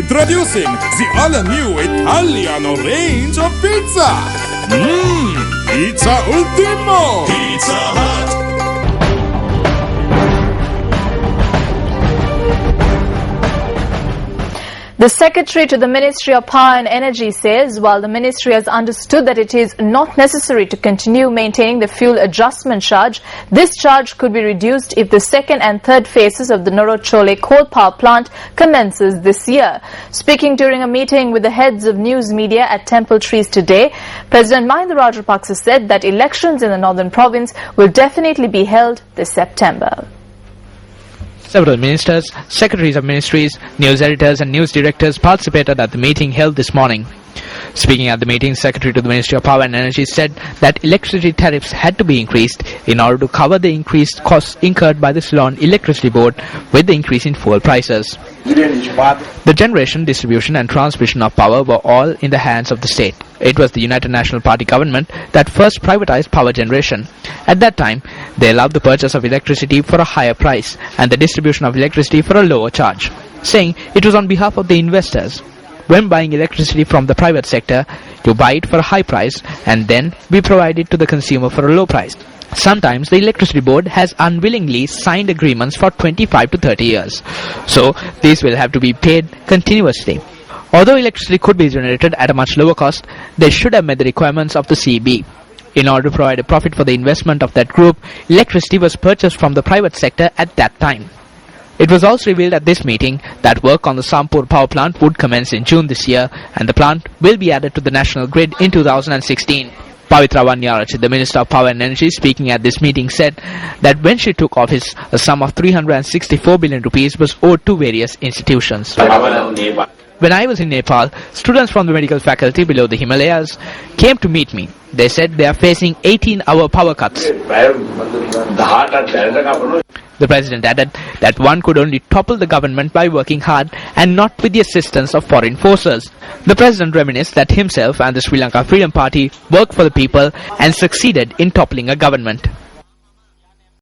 Introducing the all-new Italiano range of pizza. Pizza Ultimo. Pizza Hut. The Secretary to the Ministry of Power and Energy says while the Ministry has understood that it is not necessary to continue maintaining the fuel adjustment charge, this charge could be reduced if the second and third phases of the Norochole coal power plant commences this year. Speaking during a meeting with the heads of news media at Temple Trees today, President Mahinda Rajapaksa said that elections in the northern province will definitely be held this September. Several ministers, secretaries of ministries, news editors and news directors participated at the meeting held this morning. Speaking at the meeting, Secretary to the Ministry of Power and Energy said that electricity tariffs had to be increased in order to cover the increased costs incurred by the Ceylon Electricity Board with the increase in fuel prices. The generation, distribution and transmission of power were all in the hands of the state. It was the United National Party government that first privatized power generation. At that time, they allowed the purchase of electricity for a higher price and the distribution of electricity for a lower charge, saying it was on behalf of the investors. When buying electricity from the private sector, you buy it for a high price and then we provide it to the consumer for a low price. Sometimes the Electricity Board has unwillingly signed agreements for 25 to 30 years. So these will have to be paid continuously. Although electricity could be generated at a much lower cost, they should have met the requirements of the CEB. In order to provide a profit for the investment of that group, electricity was purchased from the private sector at that time. It was also revealed at this meeting that work on the Sampur power plant would commence in June this year and the plant will be added to the national grid in 2016. Pavitra Vanyarach, the Minister of Power and Energy, speaking at this meeting, said that when she took office, a sum of 364 billion rupees was owed to various institutions. When I was in Nepal, students from the medical faculty below the Himalayas came to meet me. They said they are facing 18-hour power cuts. The President added that one could only topple the government by working hard and not with the assistance of foreign forces. The President reminisced that himself and the Sri Lanka Freedom Party worked for the people and succeeded in toppling a government.